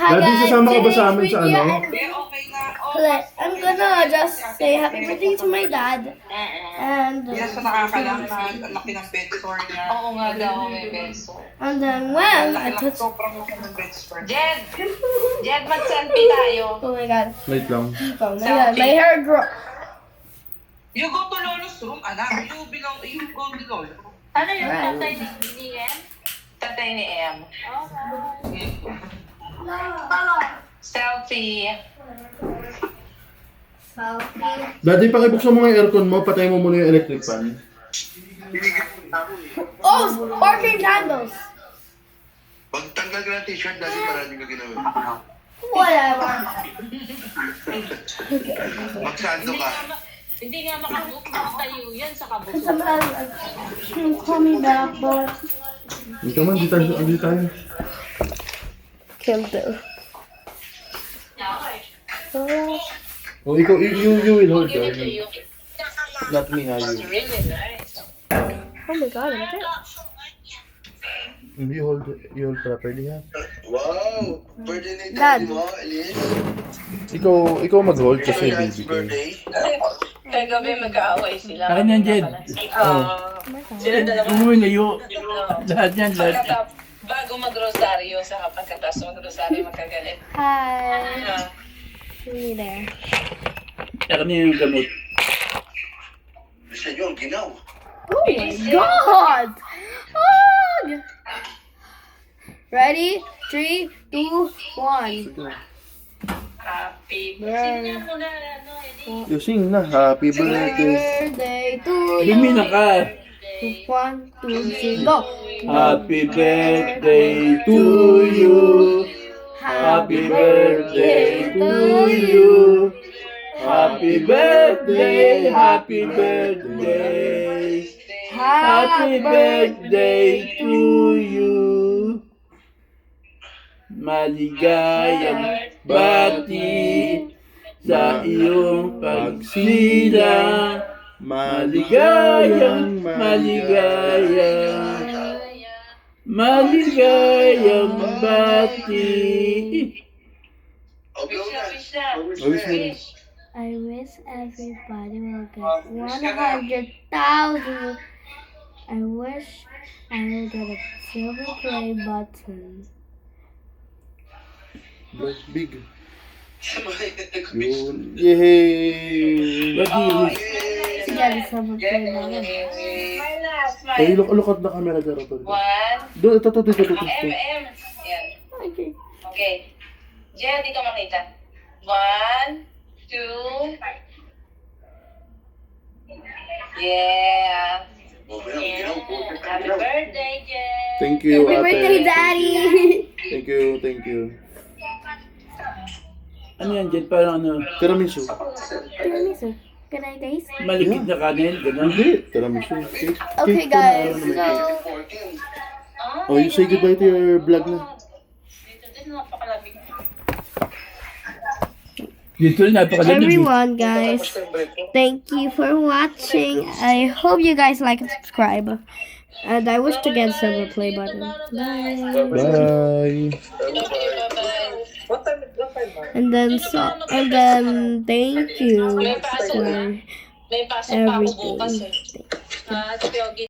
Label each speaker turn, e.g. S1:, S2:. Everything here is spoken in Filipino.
S1: Hi
S2: Daddy,
S1: guys,
S2: sasama ka ba sa amin
S1: today's
S2: sa
S1: video,
S2: ano?
S1: and I'm gonna just say happy birthday to my dad. And
S3: Yes, so nakakalaki na laki ng bedsore niya.
S4: Oo nga daw, may beso.
S1: and then when I touch,
S3: Sobrang laki ng bedsore.
S4: Jed! Jed, mag-selfie tayo.
S1: oh my god,
S2: Wait lang.
S1: oh my god, my hair grew.
S3: You go to Lolo's room, anak. You go to Lolo.
S4: Ano yung
S1: Right.
S4: tatay ni Em? Tatay ni Em. Selfie.
S2: Daddy, pakibuksan mo nga yung aircon mo, patay mo muna yung electric fan.
S1: Oh, sparkling candles.
S5: Pag tanggal ka ng t-shirt, dati maraming ka ginawa.
S1: Whatever.
S5: Magsando ka.
S4: Hindi nga makabuk, tayo yan sa kabuk.
S1: Somebody call me back, but
S2: Ikaw man, di tayo.
S1: can't do.
S2: Oh, ikaw, you will hold
S4: Give
S2: ka.
S4: it to you.
S2: Not me, ha,
S4: It's
S2: you.
S4: really nice.
S1: Oh my god, I'm good.
S2: You hold properly, ha?
S5: Wow! Birthday na
S1: Dad.
S5: ito mo, Elise.
S2: Ikaw mag-hold kasi
S5: Dad's
S2: baby ko.
S5: birthday.
S4: Kagabi magkaaway sila.
S6: Akin yan, Jed.
S4: Sila dalawa.
S6: Umuwi layo. Lahat yan, lahat.
S4: Bago mag-rosaryo, sa pagkatapos mag-rosaryo, magkagalit.
S1: Hi. See you there.
S6: Akin yan yung gamot.
S5: Bisa nyo ang ginaw.
S1: Oh my god! Hug! Ready? 3, 2, 1.
S4: Happy
S1: birthday.
S4: Sing mo na, ano, Eddie.
S2: You sing na, happy
S1: Happy
S2: birthday.
S1: birthday to you.
S6: Lumina ka.
S1: 1, 2, 3, go!
S6: Happy birthday to you. Happy birthday to you. Happy birthday, happy birthday. Happy birthday to you. Maligayang bati sa iyong pagsilang. Maligayang bati.
S5: Okay,
S4: Wish na, wish na.
S2: Wish mo na.
S1: I wish everybody will get 100,000. I wish I will get a silver play button.
S2: Bless big. Yun. Yay!
S6: What do you wish?
S1: Get a silver play button.
S4: Smile na, smile.
S2: Ay, look at the camera there.
S4: One.
S2: Doon, ito.
S4: M. Yan.
S1: Okay.
S4: Okay. Jen, di ka makita. 1, 2. Yeah. Happy birthday, Jen.
S2: Thank you,
S1: Happy
S2: ate.
S1: birthday, Daddy!
S2: Thank you.
S6: Ano yan, Jed? Parang ano,
S2: Tiramisu.
S1: Tiramisu. Can I taste?
S6: malikit na kanin, gano'n.
S2: Hindi, tiramisu. Cake.
S1: Okay,
S2: Cake
S1: guys.
S2: na may cake.
S1: So,
S2: Oh, you say goodbye to your vlog na.
S4: Dito din, napakalamig.
S6: Dito rin, napakalamig.
S1: everyone, guys, thank you for watching. I hope you guys like and subscribe. And I wish to get a silver play button. Bye.
S2: Bye.
S4: Bye-bye.
S1: And then thank you for
S4: May pasok pa ako bukas
S1: everything.
S4: eh. Sige, okay.